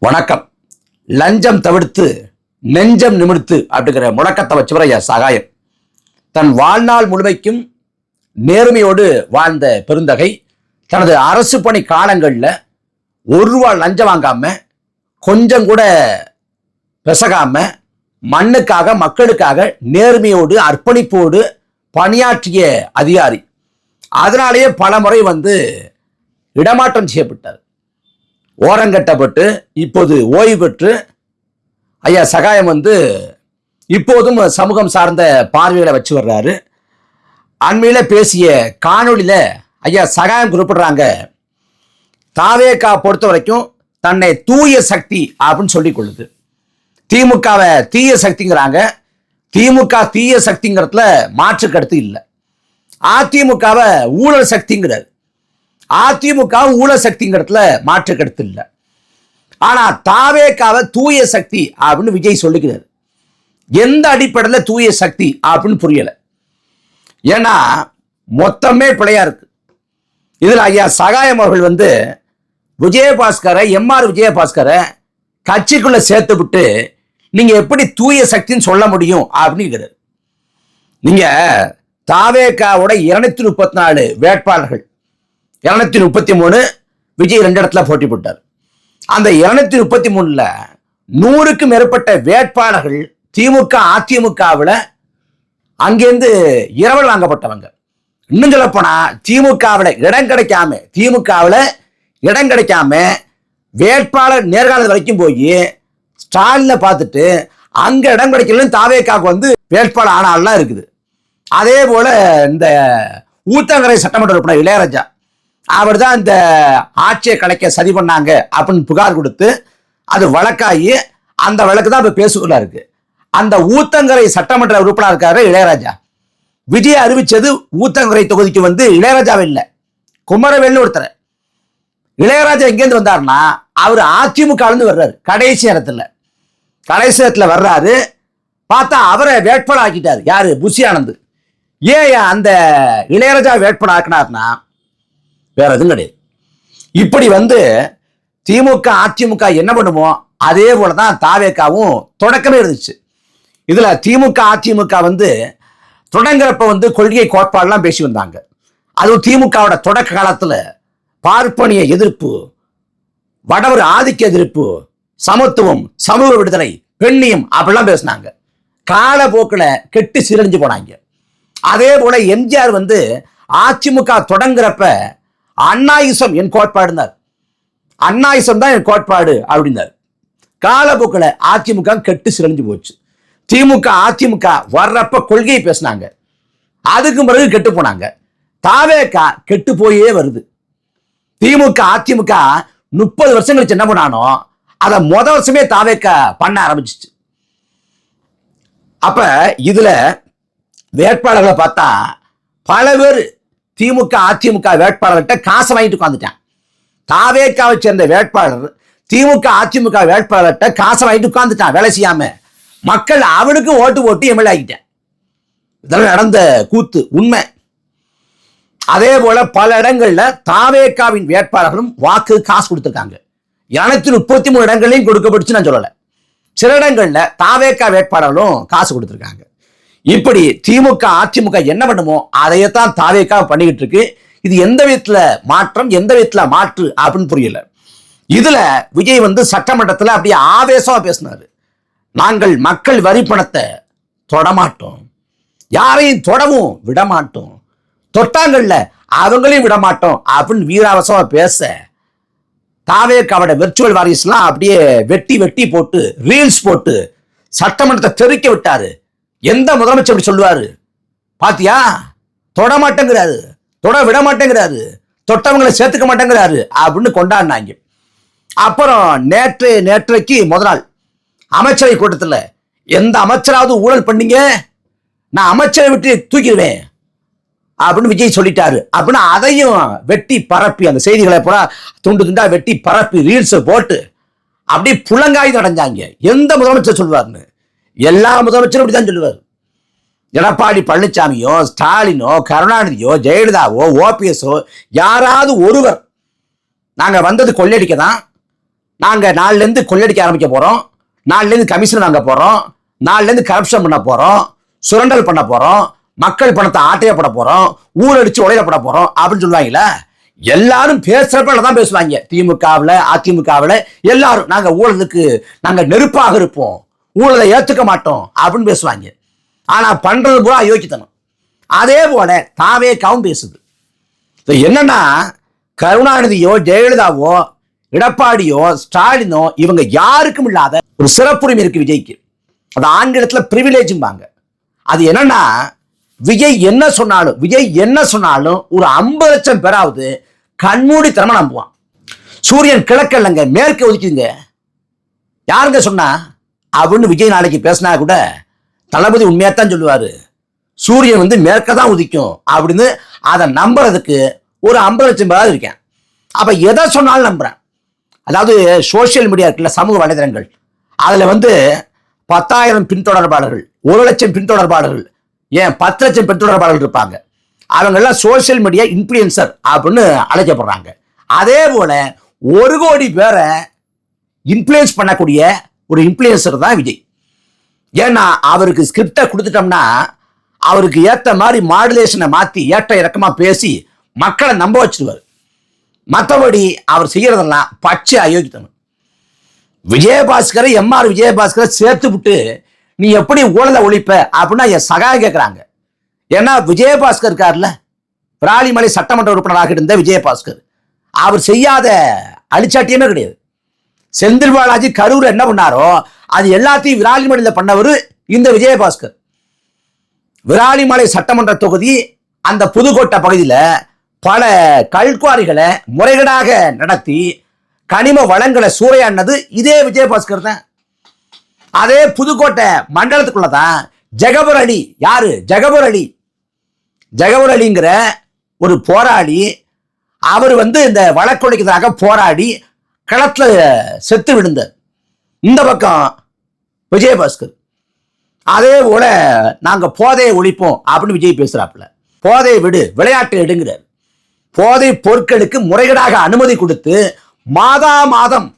வணக்கம். லஞ்சம் தவிர்த்து நெஞ்சம் நிமிர்த்து அப்படிங்கிற முழக்கத்தை வச்சவர் ஐயா சகாயம். தன் வாழ்நாள் முழுமைக்கும் நேர்மையோடு வாழ்ந்த பெருந்தகை தனது அரசு பணி காலங்களில் ஒரு ரூபா லஞ்சம் வாங்காம, கொஞ்சம் கூட பெசகாம, மண்ணுக்காக மக்களுக்காக நேர்மையோடு அர்ப்பணிப்போடு பணியாற்றிய அதிகாரி. அதனாலேயே பல முறை இடமாற்றம் செய்யப்பட்டார். ஓரங்கட்டப்பட்டு இப்போது ஓய்வு பெற்று ஐயா சகாயம் இப்போதும் சமூகம் சார்ந்த பார்வைகளை வச்சு வர்றாரு. அண்மையில பேசிய காணொலியில ஐயா சகாயம் குறிப்பிடுறாங்க, தாவேகா பொறுத்த வரைக்கும் தன்னை தூய சக்தி அப்படின்னு சொல்லிக் கொள்ளுது. திமுகவை தீய சக்திங்கிறாங்க. திமுக தீய சக்திங்கிறதுல மாற்று கருத்து இல்லை. அதிமுகவை ஊழல் சக்திங்கிறார். அதிமுக ஊழல் சக்திங்கிறதுல மாற்று கருத்து இல்லை. ஆனா தாவேகாவை தூய சக்தி அப்படின்னு விஜய் சொல்லிக்கிறார். எந்த அடிப்படையில் தூய சக்தி அப்படின்னு புரியல. ஏன்னா மொத்தமே பிழையா இருக்கு. இதுல ஐயா சகாயம் அவர்கள் விஜயபாஸ்கரை, எம்ஆர் விஜயபாஸ்கரை கட்சிக்குள்ள சேர்த்து விட்டு நீங்க எப்படி தூய சக்தின்னு சொல்ல முடியும் அப்படின்னு. நீங்க தாவேகாவோட 234 வேட்பாளர்கள், 233, விஜய் 2 இடத்துல போட்டி போட்டார். அந்த 233ல 100க்கும் மேற்பட்ட வேட்பாளர்கள் திமுக அதிமுகவில் அங்கேருந்து இரவல் வாங்கப்பட்டவங்க. இன்னும் சொல்ல போனா திமுகவில் இடம் கிடைக்காம வேட்பாளர் நேர்காணல் வரைக்கும் போய் ஸ்டாலினை பார்த்துட்டு அங்க இடம் கிடைக்கலன்னு தாவேகாவுக்கு வேட்பாளர் ஆனாலாம் இருக்குது. அதே போல இந்த ஊத்தங்கரை சட்டமன்ற உறுப்பினர் இளையராஜா அவர் தான் இந்த ஆட்சியை கலைக்க சதி பண்ணாங்க அப்படின்னு புகார் கொடுத்து அது வழக்காகி அந்த வழக்கு தான் இப்ப பேசுக்குள்ள இருக்கு. அந்த ஊத்தங்கரை சட்டமன்ற உறுப்பினர் இருக்காரு இளையராஜா. விஜய் அறிவிச்சது ஊத்தங்கரை தொகுதிக்கு இளையராஜாவே இல்லை, குமரவேல்னு ஒருத்தர். இளையராஜா எங்கேருந்து வந்தாருன்னா அவர் அதிமுக வர்றாரு. கடைசி நேரத்துல வர்றாரு. பார்த்தா அவரை வேட்பாளர் ஆக்கிட்டாரு. யாரு? புஷி ஆனந்த். ஏன் அந்த இளையராஜா வேட்பாளர் ஆக்கினார்னா வேற எதுவும் கிடையாது. இப்படி திமுக அதிமுக என்ன பண்ணுமோ அதே போலதான் தாவேகாவும் தொடக்கமே இருந்துச்சு. இதுல திமுக அதிமுக தொடங்குறப்ப கொள்கை கோட்பாடுலாம் பேசி வந்தாங்க. அதுவும் திமுகவோட தொடக்க காலத்துல பார்ப்பனிய எதிர்ப்பு, வடவர் ஆதிக்க எதிர்ப்பு, சமத்துவம், சமூக விடுதலை, பெண்ணியம் அப்படிலாம் பேசினாங்க. காலப்போக்கில் கெட்டு சீரழிஞ்சு போனாங்க. அதே போல எம்ஜிஆர் அதிமுக தொடங்குறப்ப அண்ணாயிசம் என் கோட்பாடுனார். அண்ணாயிசம் தான் என் கோட்பாடு அப்படின்னார். காலப்போக்கில் அதிமுக கெட்டு சிறஞ்சு போச்சு. திமுக அதிமுக வர்றப்ப கொள்கையை பேசினாங்க, அதுக்கு பிறகு கெட்டு போனாங்க. தாவேகா கெட்டு போயே வருது. திமுக அதிமுக 30 வருஷம் கழிச்சு என்ன பண்ணானோ அதை முதல் வருஷமே தாவேகா பண்ண ஆரம்பிச்சிச்சு. அப்ப இதுல வேட்பாளர்களை பார்த்தா பல பேர் திமுக அதிமுக வேட்பாளர்கிட்ட காசை வாங்கிட்டு உட்காந்துட்டான். தாவேகாவை சேர்ந்த வேட்பாளர் திமுக அதிமுக வேட்பாளர்கிட்ட காசை வாங்கிட்டு உட்காந்துட்டான் வேலை செய்யாம. மக்கள் அவனுக்கு ஓட்டு போட்டு எம்எல்ஏ ஆகிட்டான். இதெல்லாம் நடந்த கூத்து, உண்மை. அதே போல பல இடங்கள்ல தாவேகாவின் வேட்பாளர்களும் வாக்கு காசு கொடுத்துருக்காங்க. 233 இடங்களையும் கொடுக்கப்பட்டுச்சு நான் சொல்லலை. சில இடங்கள்ல தாவேகா வேட்பாளர்களும் காசு கொடுத்துருக்காங்க. இப்படி திமுக அதிமுக என்ன பண்ணுமோ அதையத்தான் தாவேகா பண்ணிக்கிட்டு இருக்கு. இது எந்த விதத்துல மாற்றம், எந்த விதத்துல மாற்று அப்படின்னு புரியல. இதுல விஜய் சட்டமன்றத்துல அப்படியே ஆவேசமா பேசினாரு. நாங்கள் மக்கள் வரி பணத்தை தொடமாட்டோம், யாரையும் தொடவும் விடமாட்டோம், தொட்டாங்கல்ல அவங்களையும் விடமாட்டோம் அப்படின்னு வீராவசமா பேச தாவேகாவோட விர்ச்சுவல் வாரிசுலாம் அப்படியே வெட்டி போட்டு ரீல்ஸ் போட்டு சட்டமன்றத்தை தெறிக்க விட்டாரு. எந்த முதலமைச்சர் அப்படி சொல்லுவாரு? பாத்தியா, தொட மாட்டேங்கிறாரு, தொட விட மாட்டேங்கிறாரு, தொட்டவங்களை சேர்த்துக்க மாட்டேங்கிறாரு அப்படின்னு கொண்டாடினாங்க. அப்புறம் நேற்றைக்கு முதல் நாள் அமைச்சரவை கூட்டத்தில் எந்த அமைச்சராவது ஊழல் பண்ணீங்க நான் அமைச்சரை விட்டு தூக்கிடுவேன் அப்படின்னு விஜய் சொல்லிட்டாரு. அப்படின்னு அதையும் வெட்டி பரப்பி அந்த செய்திகளை பூரா துண்டு துண்டா வெட்டி பரப்பி ரீல்ஸ் போட்டு அப்படியே புலங்காய் அடைஞ்சாங்க. எந்த முதலமைச்சர் சொல்லுவாருன்னு எல்லா முதலமைச்சரும் இப்படிதான் சொல்லுவார். எடப்பாடி பழனிசாமியோ, ஸ்டாலினோ, கருணாநிதியோ, ஜெயலலிதாவோ, ஓபிஎஸோ யாராவது ஒருவர் நாங்க வந்தது கொள்ளையடிக்க தான், நாங்க நாலுல இருந்து கொள்ளடிக்க ஆரம்பிக்க போறோம், நாலுல இருந்து கமிஷன் வாங்க போறோம், நாலுல இருந்து கரப்ஷன் பண்ண போறோம், சுரண்டல் பண்ண போறோம், மக்கள் பணத்தை ஆட்டையப்பட போறோம், ஊரடிச்சு உடையப்பட போறோம் அப்படின்னு சொல்லுவாங்களா? எல்லாரும் பேசுறப்ப தான் பேசுவாங்க. திமுகவில் அதிமுகவில் எல்லாரும் நாங்க ஊழலுக்கு நாங்க நெருப்பாக இருப்போம், ஊழலை ஏத்துக்க மாட்டோம் அப்படின்னு பேசுவாங்க. ஆனா பண்றது பூரா யோக்கித்தனம். அதே போல தாவேக்காவும் பேசுது. என்னன்னா கருணாநிதியோ ஜெயலலிதாவோ எடப்பாடியோ ஸ்டாலினோ இவங்க யாருக்கும் இல்லாத ஒரு சிறப்புரிமை இருக்கு விஜய்க்கு. அது ஆங்கிலத்துல பிரிவிலேஜ்பாங்க. அது என்னன்னா விஜய் என்ன சொன்னாலும் ஒரு 50 லட்சம் பேராவது கண்மூடித்தனமா நம்புவான். சூரியன் கிழக்கல்லங்க மேற்கு ஒதுக்குங்க, யாருங்க சொன்னா அப்படின்னு விஜய் நாளைக்கு பேசினா கூட தளபதி உண்மையாத்தான் சொல்லுவாரு, சூரியன் வந்து மேற்க தான் உதிக்கும் அப்படின்னு. அதை நம்புறதுக்கு ஒரு 50 லட்சம் பேராவது இருக்கேன். அப்ப எதை சொன்னாலும் நம்புறேன். அதாவது சோசியல் மீடியா இருக்குல்ல, சமூக வலைதளங்கள், அதுல வந்து 10,000 பின்தொடர்பாளர்கள், 1 லட்சம் பின்தொடர்பாளர்கள், ஏன் 10 லட்சம் பின்தொடர்பாளர்கள் இருப்பாங்க. அவங்க எல்லாம் சோசியல் மீடியா இன்ஃபுளுசர் அப்படின்னு அழைக்கப்படுறாங்க. அதே போல 1 கோடி பேரை இன்ஃபுளுன்ஸ் பண்ணக்கூடிய ஒரு இன்ஃபுளுசர் தான் விஜய். ஏன்னா அவருக்கு ஸ்கிரிப்டை கொடுத்துட்டோம்னா அவருக்கு ஏற்ற மாதிரி மாடுலேஷனை மாற்றி ஏற்ற இறக்கமா பேசி மக்களை நம்ப வச்சிருவார். மற்றபடி அவர் செய்யறதெல்லாம் பச்சை அயோக்கித்தனம். விஜயபாஸ்கரை எம்ஆர் விஜயபாஸ்கரை சேர்த்து விட்டு நீ எப்படி ஊழலை ஒழிப்ப அப்படின்னா என் சகாயம் கேட்குறாங்க. ஏன்னா விஜயபாஸ்கர் இருக்கார்ல, விராலிமலை சட்டமன்ற உறுப்பினராக இருந்த விஜயபாஸ்கர், அவர் செய்யாத அழிச்சாட்டியமே கிடையாது. செந்தில் பாலாஜி கரூர் என்ன பண்ணாரோ அது எல்லாத்தையும் விராலிமலையில் பண்ணவர் இந்த விஜயபாஸ்கர். விராலிமலை சட்டமன்ற தொகுதி அந்த புதுக்கோட்டை பகுதியில் பல கல்குவாரிகளை முறைகேடாக நடத்தி கனிம வளங்களை சூறையாடினது இதே விஜயபாஸ்கர் தான். அதே புதுக்கோட்டை மண்டலத்துக்குள்ளதான் ஜகபர் அலி, யாரு ஜகபர் அலிங்கிற ஒரு போராளி, அவர் வந்து இந்த வழக்கொலைக்கிறதாக போராடி களத்துல செத்து விழுந்தார். இந்த பக்கம் விஜயபாஸ்கர். அதே போல நாங்க போதையை ஒழிப்போம் அப்படின்னு விஜய் பேசுறாப்புல. போதையை விடு, விளையாட்டு எடுங்கிறார். போதை பொருட்களுக்கு முறைகேடாக அனுமதி கொடுத்து மாதம்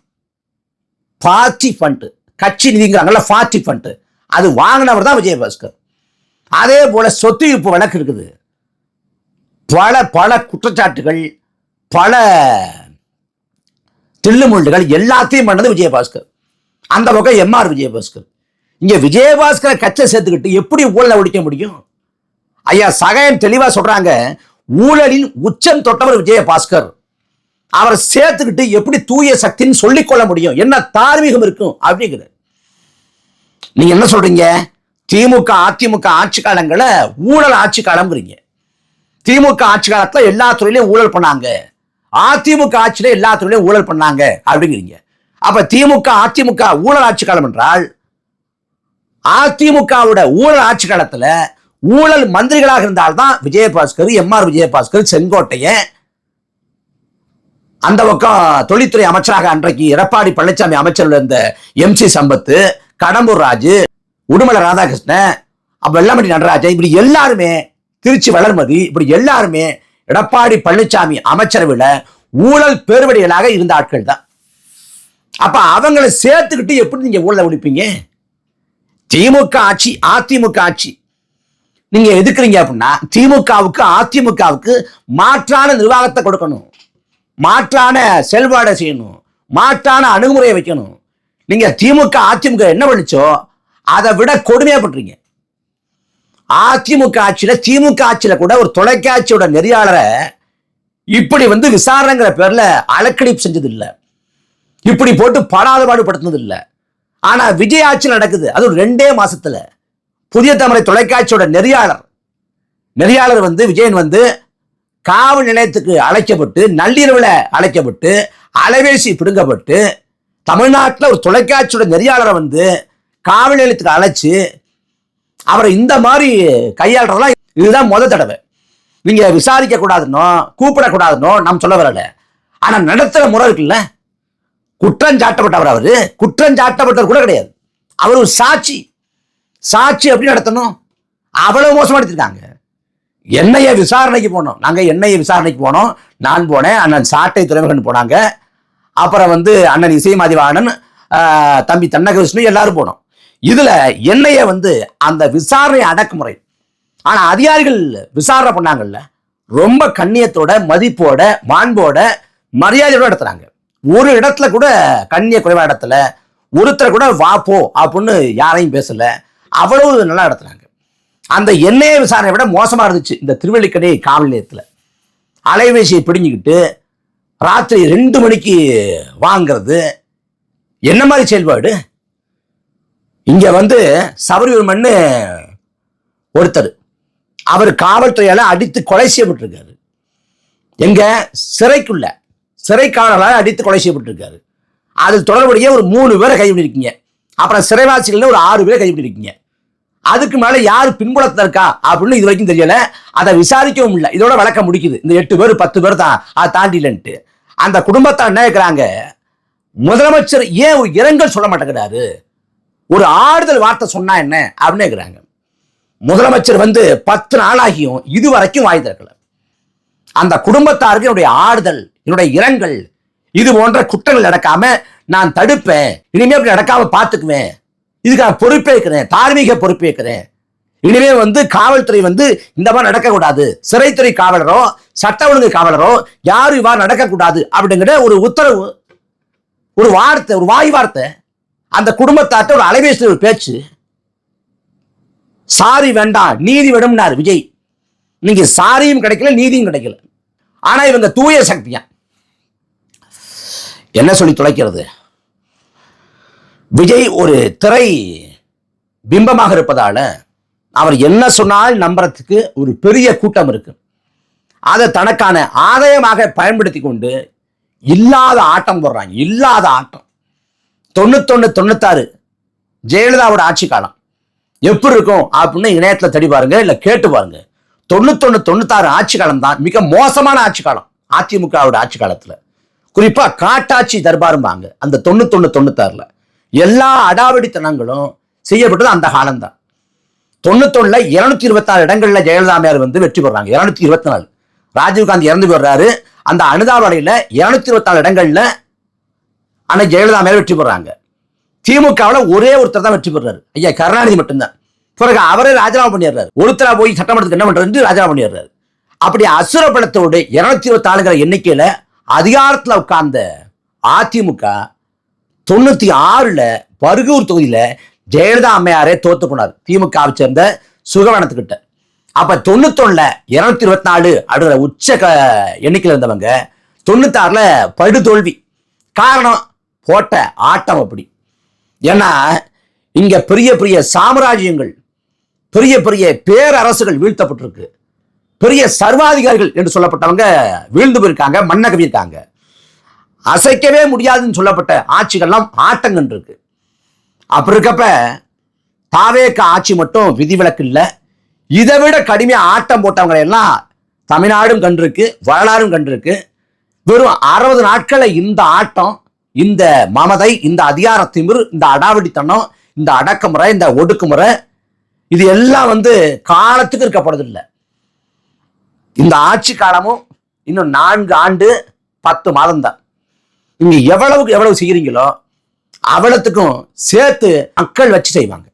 பார்ட்டி ஃபண்ட், கட்சி நிதிங்கிறாங்கல்ல பார்ட்டி ஃபண்ட், அது வாங்கினவர் தான் விஜயபாஸ்கர். அதே போல சொத்து இப்போ வழக்கு இருக்குது. பல குற்றச்சாட்டுகள், பல தில்லுமுள்ளுகள் எல்லாத்தையும் பண்ணது விஜயபாஸ்கர். அந்த பக்கம் எம்ஆர் விஜயபாஸ்கர். இங்க விஜயபாஸ்கரை கட்சை சேர்த்துக்கிட்டு எப்படி ஊழலை ஒழிக்க முடியும்? ஐயா சகாயம் தெளிவா சொல்றாங்க, ஊழலின் உச்சம் தொட்டவர் விஜயபாஸ்கர். அவரை சேர்த்துக்கிட்டு எப்படி தூய சக்தின்னு சொல்லிக்கொள்ள முடியும்? என்ன தார்மீகம் இருக்கும் அப்படிங்கிறது. நீங்க என்ன சொல்றீங்க? திமுக அதிமுக ஆட்சி காலங்களை ஊழல் ஆட்சி காலம்ங்கிறீங்க. திமுக ஆட்சி காலத்துல எல்லா துறையிலையும் ஊழல் பண்ணாங்க, அதிமுக ஆட்சியில எல்லா துறையிலையும் ஊழல் பண்ணாங்க அப்படிங்கிறீங்க. அப்ப திமுக அதிமுக ஊழல் ஆட்சி காலம் என்றால் அதிமுகவோட ஊழல் ஆட்சி காலத்துல ஊழல் மந்திரிகளாக இருந்தால்தான் விஜயபாஸ்கர், எம்ஆர் விஜயபாஸ்கர், செங்கோட்டையன், அந்த பக்கம் தொழில்துறை அமைச்சராக அன்றைக்கு எடப்பாடி பழனிசாமி அமைச்சர் இருந்த MC சம்பத்து, கடம்பூர் ராஜு, உடுமலை ராதாகிருஷ்ணன், வெள்ளமணி நடராஜன், இப்படி எல்லாருமே, திருச்சி வளர்மதி, இப்படி எல்லாருமே எடப்பாடி பழனிசாமி அமைச்சரவையில் ஊழல் பேர்வடிகளாக இருந்த ஆட்கள் தான். அப்ப அவங்களை சேர்த்துக்கிட்டு எப்படி நீங்க ஊழலை ஒழிப்பீங்க? திமுக ஆட்சி அதிமுக ஆட்சி நீங்க எதுக்குறீங்க அப்படின்னா திமுகவுக்கு அதிமுகவுக்கு மாற்றான நிர்வாகத்தை கொடுக்கணும், மாற்றான செயல்பாடை செய்யணும், மாற்றான அணுகுமுறையை வைக்கணும். நீங்க திமுக அதிமுக என்ன பண்ணிச்சோ அதை விட கொடுமையா பண்றீங்க. அதிமுக ஆட்சியில திமுக ஆட்சியில கூட ஒரு தொலைக்காட்சியோட நெறியாளரை இப்படி வந்து விசாரணைங்கிற பேர்ல அலக்கழிப்பு செஞ்சது இல்லை, இப்படி போட்டு பாடாதபாடுபடுத்தினது இல்லை. ஆனா விஜய் ஆட்சி நடக்குது, அது 2 மாசத்துல. புதிய தமிழை தொலைக்காட்சியோட நெறியாளர் வந்து விஜயன் வந்து காவல் நிலையத்துக்கு அழைக்கப்பட்டு, நள்ளிரவுல அழைக்கப்பட்டு, அலைபேசி பிடுங்கப்பட்டு, தமிழ்நாட்டில் ஒரு தொலைக்காட்சியோட நெறியாளரை வந்து காவல் நிலையத்துக்கு அழைச்சு அவரை இந்த மாதிரி கையாளுறதெல்லாம் இதுதான் முதல் தடவை. நீங்க விசாரிக்க கூடாதுன்னோ கூப்பிடக்கூடாதுன்னோ நாம் சொல்ல வரல. ஆனா நடத்துற முறை இருக்குல்ல, குற்றம் சாட்டப்பட்டவர், அவரு குற்றம் சாட்டப்பட்டவர் கூட கிடையாது, அவர் ஒரு சாட்சி எப்படி நடத்தணும்? அவ்வளவு மோசமா எடுத்திருக்காங்க. என்ஐஏ விசாரணைக்கு போனோம், நாங்க என்ஐஏ விசாரணைக்கு போனோம், நான் போனேன், அண்ணன் சாட்டை துறைமுகன் போனாங்க. அப்புறம் வந்து அண்ணன் இசை மதிவாணன், தம்பி தென்னகிருஷ்ணன் எல்லாரும் போனோம். இதுல என்னைய வந்து அந்த விசாரணை அடக்குமுறை, ஆனா அதிகாரிகள் விசாரணை பண்ணாங்கல்ல, ரொம்ப கண்ணியத்தோட, மதிப்போட, மாண்போட, மரியாதையோட நடத்துறாங்க. ஒரு இடத்துல கூட கண்ணிய குறைவா இடத்துல ஒருத்தர் கூட வா போ அப்படின்னு யாரையும் பேசல. அவ்வளவு நல்லா நடத்துறாங்க. அந்த எண்ணெய விசாரணை விட மோசமா இருந்துச்சு இந்த திருவல்லிக்கணி காவல் நிலையத்தில். அலைபேசியை பிடிங்கிக்கிட்டு ராத்திரி 2 மணிக்கு வாங்கிறது என்ன மாதிரி செயல்பாடு? இங்க வந்து சபரிவர்மன் ஒருத்தர், அவர் காவல்துறையால அடித்து கொலை செய்யப்பட்டிருக்காரு. எங்க சிறைக்குள்ள சிறை காவலரால் அடித்து கொலை செய்யப்பட்டிருக்காரு. அதில் தொடர்புடைய ஒரு 3 பேரை கைவிட்டிருக்கீங்க. அப்புறம் சிறைவாசிகள் ஒரு 6 பேரை கைவிட்டிருக்கீங்க. அதுக்கு மேல யாரு பின்புலத்தில் இருக்கா அப்படின்னு இது வரைக்கும் தெரியல. அதை விசாரிக்கவும் இல்லை. இதோட வழக்கம் முடிக்குது. இந்த 8 பேர் 10 பேர் தான், அதை தாண்டிலன்ட்டு அந்த குடும்பத்தார் என்ன இருக்கிறாங்க, முதலமைச்சர் ஏன் ஒரு இரங்கல் சொல்ல மாட்டேங்கிறாரு, ஒரு ஆறுதல் வார்த்தை சொன்னா என்ன அப்படின்னு கேட்கிறாங்க. முதலமைச்சர் வந்து 10 நாளாகியும் இது வரைக்கும் வாய் திறக்கல. அந்த குடும்பத்தாருக்கு என்னுடைய ஆறுதல், என்னுடைய இரங்கல், இது போன்ற குற்றங்கள் நடக்காம நான் தடுப்பேன், இனிமே அப்படி நடக்காம பார்த்துக்குவேன், இதுக்காக பொறுப்பேற்கிறேன், தார்மீக பொறுப்பேற்கிறேன், இனிமே வந்து காவல்துறை வந்து இந்த மாதிரி நடக்கக்கூடாது, சிறைத்துறை காவலரோ சட்ட ஒழுங்கு காவலரோ யாரும் இவ்வாறு நடக்கக்கூடாது அப்படிங்கிற ஒரு உத்தரவு, ஒரு வார்த்தை, ஒரு வாய் வார்த்தை. அந்த குடும்பத்தாட்ட ஒரு அலைபேசியில் ஒரு பேச்சு, சாரி வேண்டாம் நீதி வேணும்னாரு விஜய். நீங்க சாரியும் கிடைக்கல, நீதியும் கிடைக்கல. ஆனா இவங்க தூய சக்தியா என்ன சொல்லி துளைக்கிறது? விஜய் ஒரு திரை பிம்பமாக இருப்பதால அவர் என்ன சொன்னால் நம்புறதுக்கு ஒரு பெரிய கூட்டம் இருக்கு. அதை தனக்கான ஆதாயமாக பயன்படுத்தி கொண்டு இல்லாத ஆட்டம் போடுறாங்க. இல்லாத ஆட்டம். 91 96 ஜெயலலிதாவோட ஆட்சி காலம் எப்படி இருக்கும் அப்படின்னு இணையத்தில் தேடி பாருங்க, இல்ல கேட்டு பாருங்க. 91 96 ஆட்சி காலம் தான் மிக மோசமான ஆட்சி காலம் அதிமுகவோட ஆட்சி காலத்துல. குறிப்பா காட்டாட்சி தர்பாரும்பாங்க. அந்த 91 96 எல்லா அடாவடித்தனங்களும் செய்யப்பட்டது அந்த காலம் தான். 91 226 இடங்கள்ல ஜெயலலிதா அம்மையார் வந்து வெற்றி பெறாங்க. 224 ராஜீவ்காந்தி இறந்து போடுறாரு. அந்த அனுதாபலையில 224 இடங்கள்ல ஆனா ஜெயலலிதா அம்மையார் வெற்றி பெறாங்க. திமுகவில் ஒரே ஒருத்தர் தான் வெற்றி பெறாரு, ஐயா கருணாநிதி மட்டும்தான். பிறகு அவரே ராஜினாமா பண்ணிடுறாரு. ஒருத்தரா போய் சட்டமன்றத்துக்கு என்ன பண்றது ராஜினாமா பண்ணிடுறாரு. அப்படி அசுரப்படத்தோடு 224 எண்ணிக்கையில அதிகாரத்தில் உட்கார்ந்த அதிமுக 96 பர்கூர் தொகுதியில ஜெயலலிதா அம்மையாரே தோத்து போனார் திமுகவை சேர்ந்த சுகவனத்துக்கிட்ட. அப்ப 91 224 அப்படிங்கிற உச்ச எண்ணிக்கையில் இருந்தவங்க 96 படுதோல்வி. காரணம் போட்ட ஆட்டம் அப்படி. ஏன்னா இங்க பெரிய பெரிய சாம்ராஜ்யங்கள், பெரிய பெரிய பேரரசுகள் வீழ்த்தப்பட்டிருக்கு. பெரிய சர்வாதிகாரிகள் என்று சொல்லப்பட்டவங்க வீழ்ந்து போயிருக்காங்க, மண்ணை கவியிருக்காங்க. அசைக்கவே முடியாதுன்னு சொல்லப்பட்ட ஆட்சிகள்லாம் ஆட்டங்கன் இருக்கு. அப்படி இருக்கப்ப தாவேக ஆட்சி மட்டும் விதிவிலக்கு இல்லை. இதை விட கடுமையா ஆட்டம் போட்டவங்களை எல்லாம் தமிழ்நாடும் கண்டிருக்கு, வரலாறும் கண்டிருக்கு. வெறும் 60 நாட்களை இந்த ஆட்டம், இந்த மமதை, இந்த அதிகார திமிர், இந்த அடாவடித்தனம், இந்த அடக்குமுறை, இந்த ஒடுக்குமுறை, இது எல்லாம் வந்து காலத்துக்கு இருக்கப்படுறதில்லை. இந்த ஆட்சி காலமும் இன்னும் 4 ஆண்டு 10 மாதம் தான். நீங்க எவ்வளவுக்கு எவ்வளவு செய்யறீங்களோ அவ்வளவுக்கும் சேர்த்து மக்கள் வச்சு செய்வாங்க.